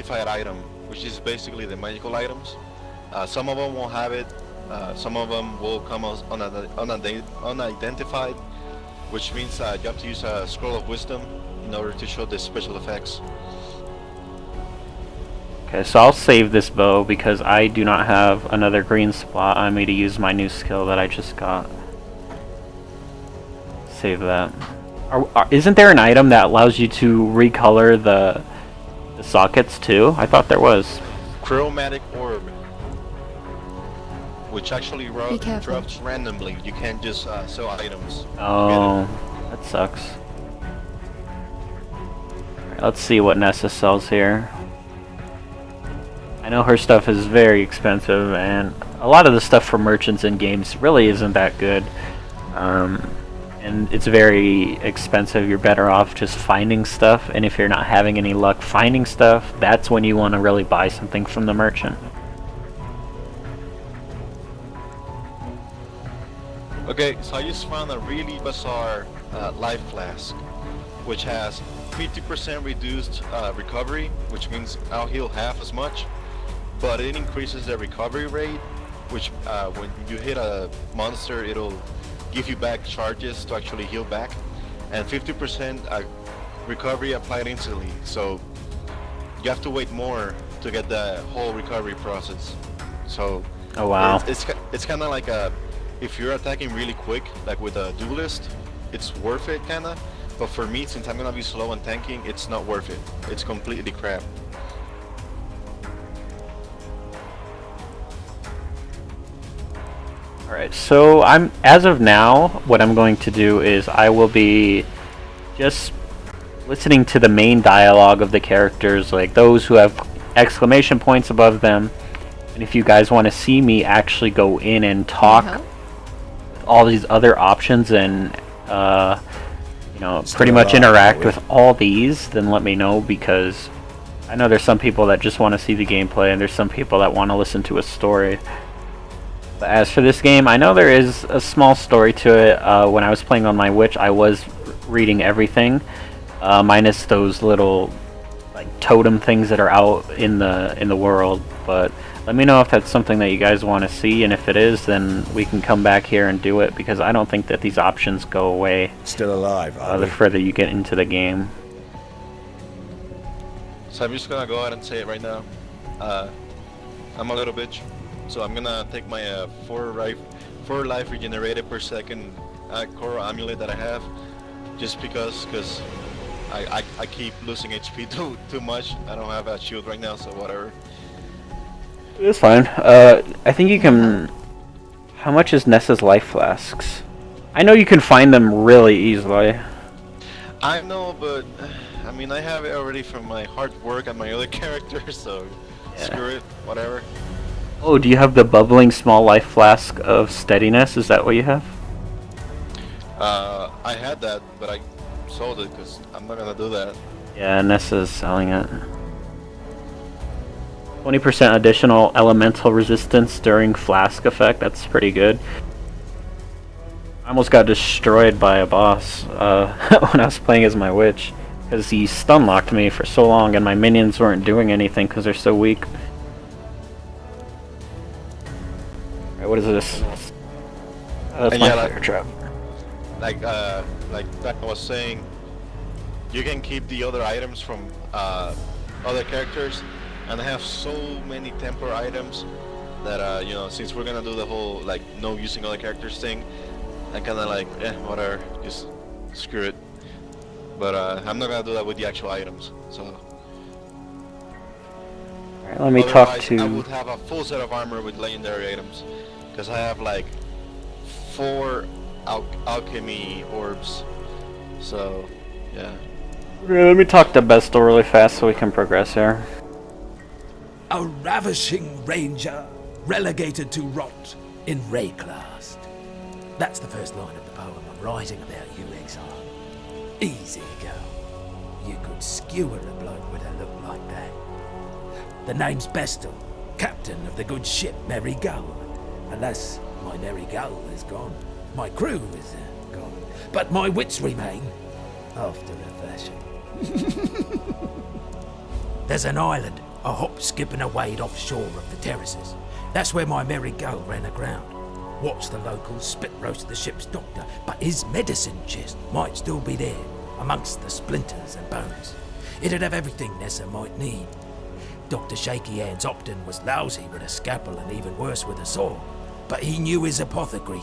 unidentified item, which is basically the magical items. Some of them won't have it. Some of them will come as unidentified, which means you have to use a scroll of wisdom in order to show the special effects. Okay, so I'll save this bow because I do not have another green spot on me to use my new skill that I just got. Save that. Isn't there an item that allows you to recolor the sockets too? I thought there was. Chromatic orb, which actually drops randomly. You can't just sell items. Oh, that sucks. Right, let's see what Nessa sells here. I know her stuff is very expensive, and a lot of the stuff for merchants in games really isn't that good. And it's very expensive. You're better off just finding stuff, and if you're not having any luck finding stuff, that's when you want to really buy something from the merchant. Okay, so I just found a really bizarre life flask, which has 50% reduced recovery, which means I'll heal half as much, but it increases the recovery rate, which when you hit a monster, it'll give you back charges to actually heal back, and 50% recovery applied instantly, so you have to wait more to get the whole recovery process. So oh wow, it's kind of like if you're attacking really quick, like with a duelist, it's worth it kinda, but for me, since I'm gonna be slow and tanking, it's not worth it. It's completely crap. Alright, so as of now, what I'm going to do is I will be just listening to the main dialogue of the characters, like those who have exclamation points above them. And if you guys want to see me actually go in and talk all these other options and you know, pretty much interact with all these, then let me know, because I know there's some people that just want to see the gameplay and there's some people that want to listen to a story. But as for this game, I know there is a small story to it. When I was playing on my Witch, I was reading everything, minus those little like totem things that are out in the world. But let me know if that's something that you guys want to see, and if it is, then we can come back here and do it, because I don't think that these options go away. Still alive, the further you get into the game. So I'm just gonna go ahead and say it right now. I'm a little bitch. So I'm gonna take my 4 life regenerated per second core amulet that I have, just because I keep losing HP too much. I don't have a shield right now, so whatever. It's fine. I think you can. How much is Nessa's life flasks? I know you can find them really easily. I know, but I mean I have it already from my hard work on my other characters, so yeah. Screw it, whatever. Oh, do you have the bubbling small life flask of steadiness? Is that what you have? I had that, but I sold it because I'm not gonna do that. Yeah, Nessa's selling it. 20% additional elemental resistance during flask effect. That's pretty good. I almost got destroyed by a boss when I was playing as my Witch, because he stun locked me for so long and my minions weren't doing anything because they're so weak. What is this? That's my fire trap. Like I was saying, you can keep the other items from other characters, and I have so many temporary items that you know, since we're gonna do the whole like no using other characters thing, I'm kinda like whatever, just screw it. But I'm not gonna do that with the actual items. So. Alright, let me talk to. I would have a full set of armor with legendary items, because I have like 4 alchemy orbs. So, yeah. Okay, let me talk to Bestel really fast so we can progress here. A ravishing ranger, relegated to rot in Rayclast. That's the first line of the poem I'm writing about you, Exile. Easy, girl. You could skewer a bloke with a look like that. The name's Bestel, captain of the good ship Merry Gull. Unless my Merry Gull is gone. My crew is gone. But my wits remain, after a fashion. There's an island I hopped, skip and a wade offshore of the terraces. That's where my merry go ran aground. Watched the locals spit roast the ship's doctor, but his medicine chest might still be there, amongst the splinters and bones. It'd have everything Nessa might need. Dr. Shaky Hands Opton was lousy with a scalpel and even worse with a saw, but he knew his apothecary.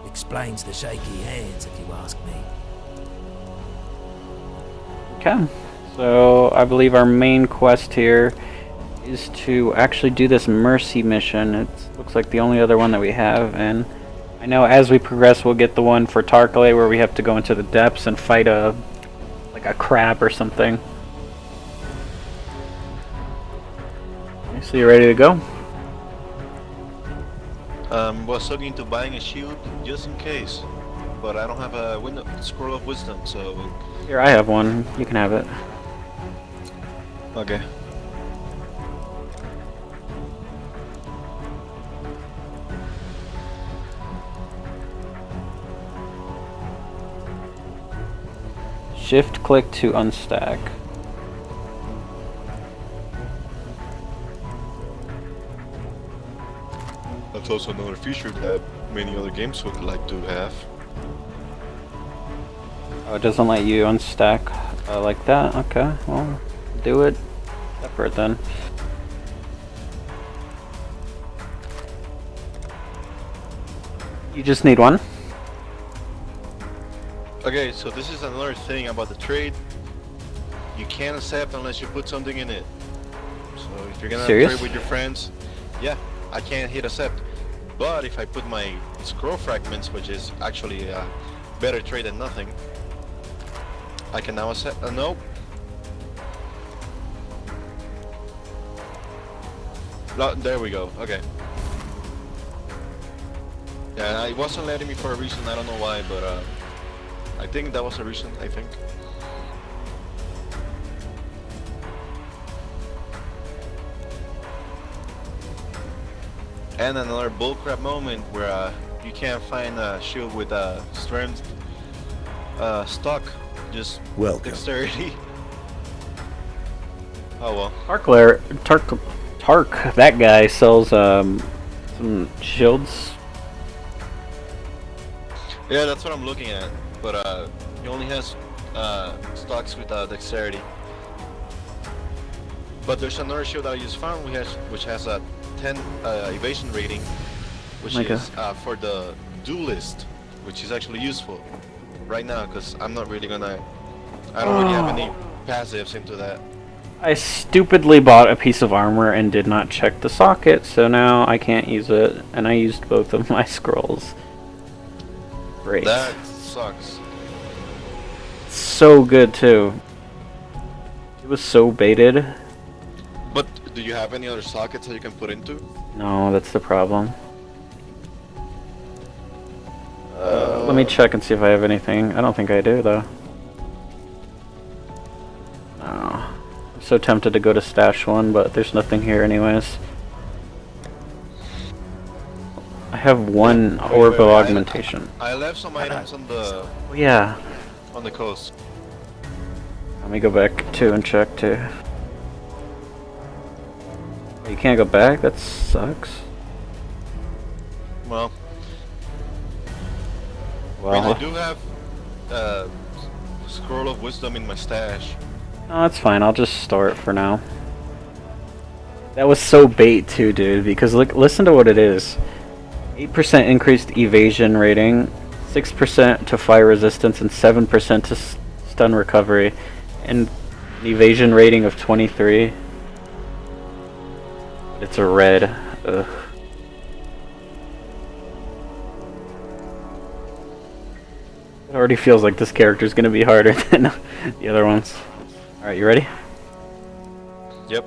Explains the shaky hands, if you ask me. Okay, so I believe our main quest here is to actually do this mercy mission. It looks like the only other one that we have, and I know as we progress we'll get the one for Tarkale where we have to go into the depths and fight a crab or something. Okay, so you ready to go? Was looking into buying a shield just in case, but I don't have a scroll of wisdom, so Here, I have one. You can have it. okay. Shift click to unstack. That's also another feature that many other games would like to have. Oh, it doesn't let you unstack like that? Okay, well, do it separate then. You just need one? Okay, so this is another thing about the trade. You can't accept unless you put something in it. So if you're gonna Serious? trade with your friends, yeah, I can't hit accept. But if I put my scroll fragments, which is actually a better trade than nothing, I can now accept. No. No, there we go. Okay. Yeah, it wasn't letting me for a reason. I don't know why, but I think that was a reason. I think. And another bullcrap moment where you can't find a shield with a strength stock, just Welcome. dexterity. Oh well. Tark, that guy sells some shields. Yeah, that's what I'm looking at. But he only has stocks with dexterity. But there's another shield that I just found which has a 10 evasion rating, which Okay. is for the duelist, which is actually useful right now because I'm not really gonna. I don't really have any passives into that. I stupidly bought a piece of armor and did not check the socket, so now I can't use it, and I used both of my scrolls. Great. That sucks. So good too. It was so baited. But do you have any other sockets that you can put into? No, that's the problem. Let me check and see if I have anything. I don't think I do though. No. I'm so tempted to go to stash one, but there's nothing here anyways. I have one orb of augmentation. I left some items on the Oh, yeah. coast. Let me go back too and check too. Oh, you can't go back? That sucks. Well, I Well, mean, I do have scroll of wisdom in my stash. no, that's fine. I'll just store it for now. That was so bait too, dude, because look, listen to what it is. 8% increased evasion rating, 6% to fire resistance, and 7% to stun recovery, and an evasion rating of 23. It's a red. Ugh. It already feels like this character's gonna be harder than the other ones. Alright, you ready? Yep.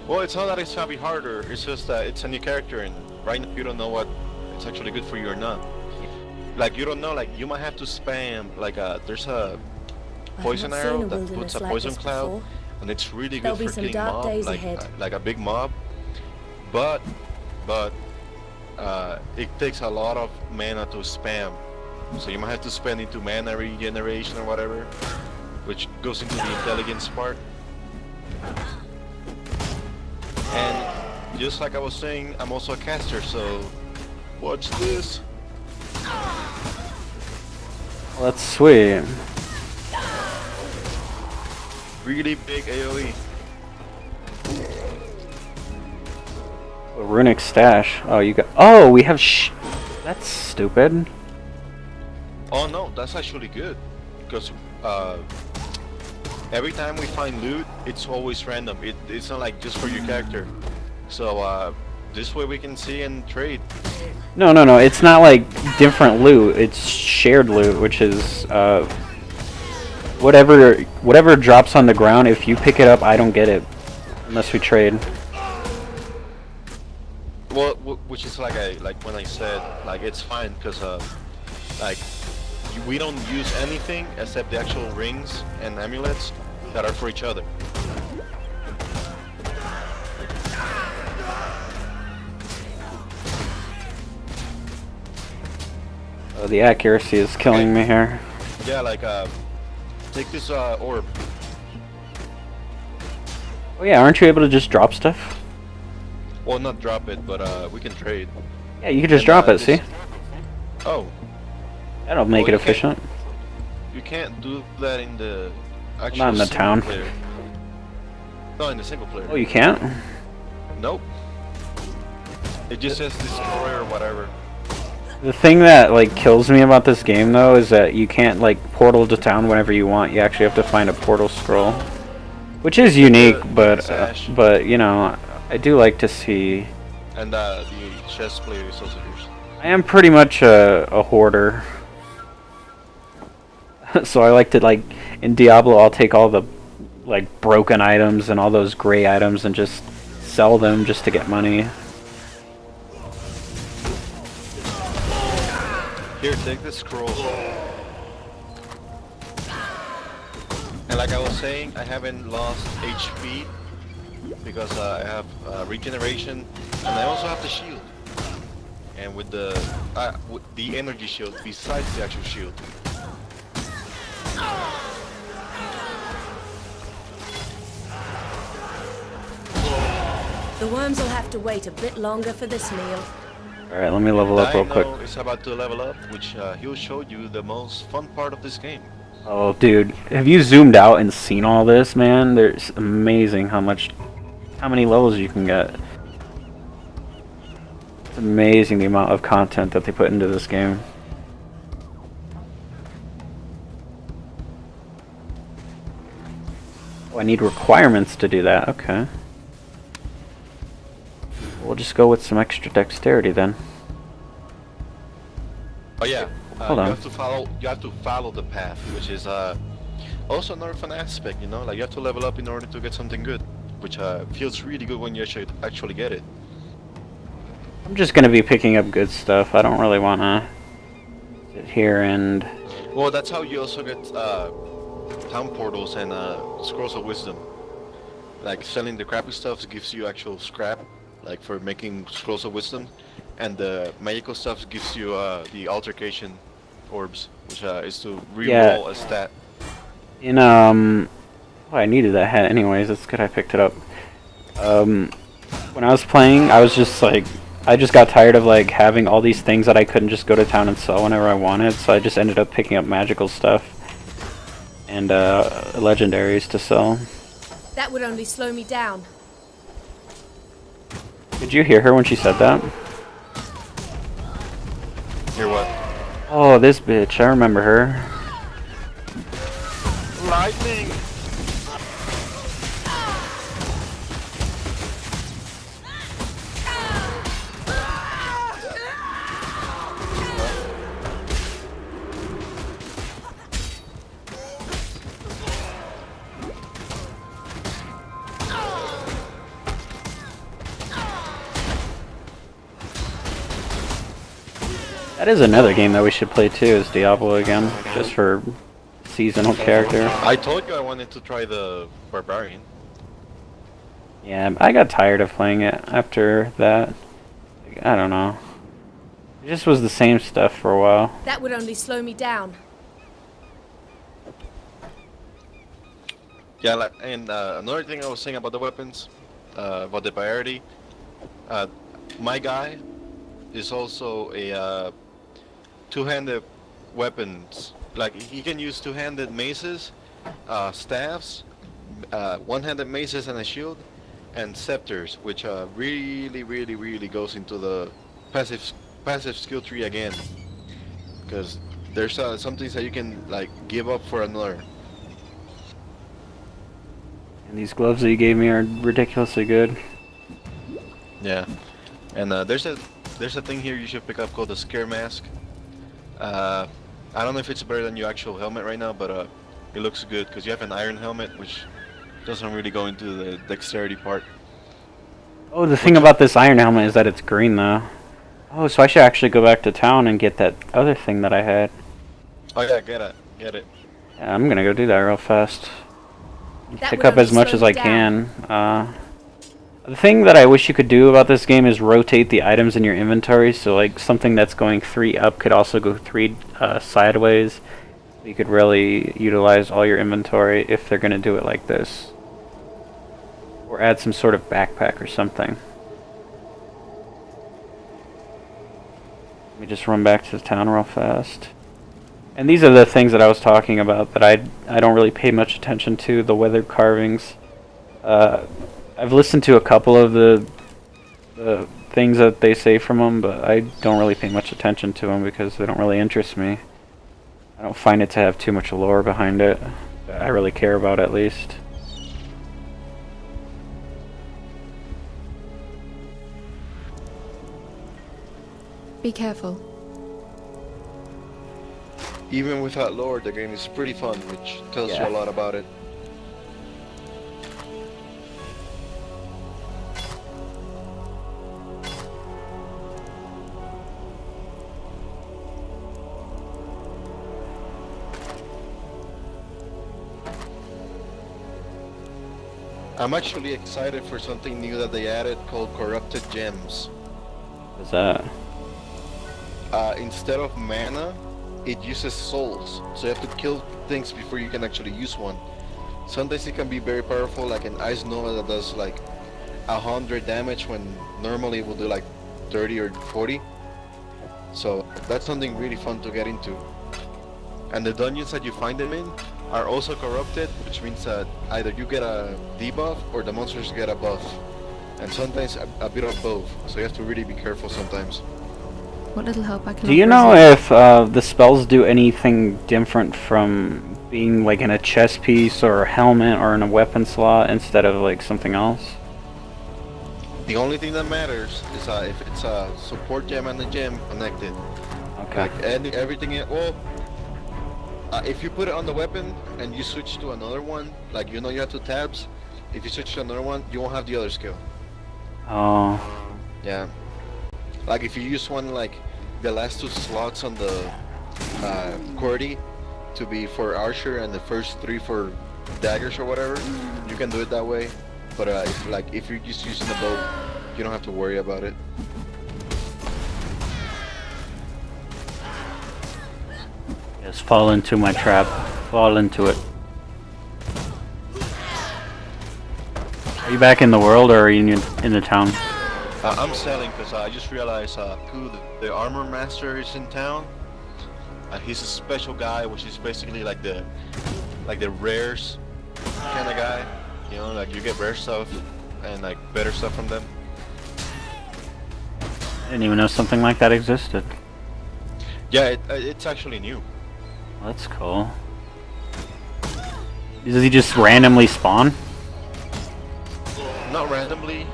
Well, it's not that it's gonna be harder, it's just that it's a new character and right now you don't know what it's actually good for you or not. Like, you don't know, like, you might have to spam, like, there's a poison I've not seen arrow a that wilderness puts a like poison this cloud, before. and it's really good There'll be for some killing dark mob, days like, ahead. like a big mob, but it takes a lot of mana to spam, so you might have to spend into mana regeneration or whatever, which goes into the intelligence part. just like I was saying, I'm also a caster, so watch this. Well, that's sweet. Really big AoE. A runic stash. Oh, you got. Oh, we have. That's stupid. Oh no, that's actually good, because every time we find loot, it's always random. It's not like just for your character. So this way we can see and trade. No, no, no. It's not like different loot. It's shared loot, which is whatever drops on the ground. If you pick it up, I don't get it unless we trade. Well, which is like when I said, like, it's fine, because like we don't use anything except the actual rings and amulets that are for each other. Oh, the accuracy is killing me here. Yeah, like take this orb. Oh yeah, aren't you able to just drop stuff? Well, not drop it, but we can trade. Yeah, you can just And, drop it. this- See, Oh, that'll make Well, it you can't- efficient. you can't do that in the actual Not in the single town. player. No, in the single player. Oh, you can't. Nope. It just says destroy or whatever. The thing that like kills me about this game though is that you can't like portal to town whenever you want. You actually have to find a portal scroll, which is unique. Sash. But you know, I do like to see. And the chess player is also here. I am pretty much a hoarder, so I like to like in Diablo. I'll take all the like broken items and all those gray items and just sell them just to get money. Here, take this scroll. And like I was saying, I haven't lost HP because I have regeneration, and I also have the shield. And with the energy shield besides the actual shield. The worms will have to wait a bit longer for this meal. Alright, let me level up real quick. Dino is about to level up, which he'll show you the most fun part of this game. Oh, dude, have you zoomed out and seen all this, man? There's amazing how many levels you can get. It's amazing the amount of content that they put into this game. Oh, I need requirements to do that. Okay. We'll just go with some extra dexterity then. Oh yeah, Hold you on. have to follow the path, which is also another fun aspect, you know, like you have to level up in order to get something good, which feels really good when you actually get it. I'm just gonna be picking up good stuff. I don't really wanna sit here and... Well, that's how you also get town portals and scrolls of wisdom. Like selling the crappy stuff gives you actual scrap, like for making scrolls of wisdom, and the magical stuff gives you the altercation orbs, which is to reroll a stat. In oh, I needed that hat anyways. That's good I picked it up. When I was playing, I was just like, I just got tired of like having all these things that I couldn't just go to town and sell whenever I wanted, so I just ended up picking up magical stuff and legendaries to sell. That would only slow me down. Did you hear her when she said that? Hear what? Oh, this bitch. I remember her. Lightning! That is another game that we should play too, is Diablo again, just for seasonal character. I told you I wanted to try the Barbarian. Yeah, I got tired of playing it after that. I don't know. It just was the same stuff for a while. That would only slow me down. Yeah, like, and another thing I was saying about the weapons, about the priority, My guy is also a two-handed weapons. Like he can use two-handed maces, staffs, one-handed maces and a shield, and scepters, which really goes into the passive skill tree again. Because there's some things that you can like give up for another. And these gloves that you gave me are ridiculously good. Yeah, and there's a thing here you should pick up called the scare mask. I don't know if it's better than your actual helmet right now, but it looks good because you have an iron helmet, which doesn't really go into the dexterity part. Oh, the thing about this iron helmet is that it's green though. Oh, so I should actually go back to town and get that other thing that I had. Oh yeah, get it. Yeah, I'm gonna go do that real fast. That Pick would up as only much slow as me I down. can. The thing that I wish you could do about this game is rotate the items in your inventory, so like something that's going 3 up could also go 3 sideways. You could really utilize all your inventory if they're going to do it like this. Or add some sort of backpack or something. Let me just run back to the town real fast. And these are the things that I was talking about that I don't really pay much attention to, the weathered carvings. I've listened to a couple of the things that they say from them, but I don't really pay much attention to them because they don't really interest me. I don't find it to have too much lore behind it that I really care about, at least. Be careful. Even without lore, the game is pretty fun, which tells you a lot about it. I'm actually excited for something new that they added called Corrupted Gems. What's that? Instead of mana, it uses souls. So you have to kill things before you can actually use one. Sometimes it can be very powerful, like an Ice Nova that does like 100 damage when normally it will do like 30 or 40. So that's something really fun to get into. And the dungeons that you find them in are also corrupted, which means that either you get a debuff or the monsters get a buff. And sometimes a bit of both, so you have to really be careful sometimes. What little help I can Do you offer know is- if the spells do anything different from being like in a chest piece or a helmet or in a weapon slot instead of like something else? The only thing that matters is if it's a support gem and a gem connected. Okay. Like everything, if you put it on the weapon and you switch to another one, like you have 2 tabs, if you switch to another one, you won't have the other skill. Oh. Yeah. Like if you use one like the last 2 slots on the QWERTY to be for archer and the first 3 for daggers or whatever, you can do it that way. But if you're just using the bow, you don't have to worry about it. Just fall into my trap. Fall into it. Are you back in the world or are you in the town? I'm selling because I just realized Ku, the armor master, is in town. He's a special guy, which is basically like the rares kind of guy. You know, like you get rare stuff and like better stuff from them. I didn't even know something like that existed. Yeah, it's actually new. Well, that's cool. Does he just randomly spawn? Not randomly.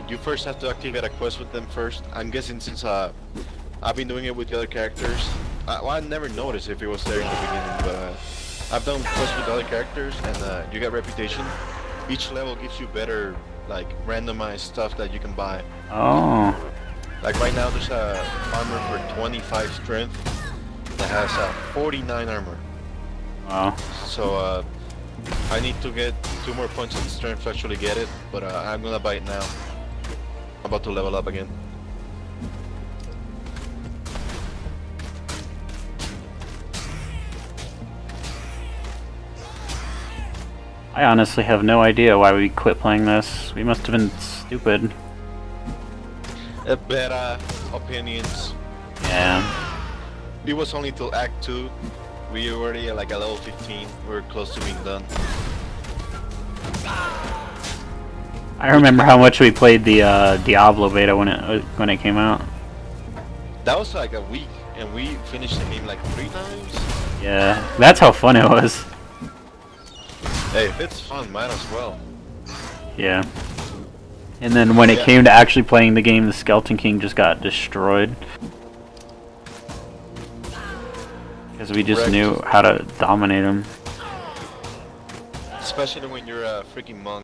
You first have to activate a quest with them first. I'm guessing since I've been doing it with the other characters. Well, I never noticed if it was there in the beginning, but I've done quests with other characters, and you get reputation. Each level gives you better, like, randomized stuff that you can buy. Oh. Like right now, there's a armor for 25 strength that has 49 armor. Wow. So I need to get 2 more points in strength to actually get it, but I'm gonna buy it now. I'm about to level up again. I honestly have no idea why we quit playing this. We must have been stupid. better opinions. Yeah. It was only till Act 2. We already at like a level 15. We were close to being done. I remember how much we played the Diablo beta when it came out. That was like a week, and we finished the game like 3 times. Yeah, that's how fun it was. Hey, if it's fun, might as well. Yeah. And then when it Yeah. came to actually playing the game, the Skeleton King just got destroyed. Because we just Correct. knew how to dominate him. Especially when you're a freaking monk.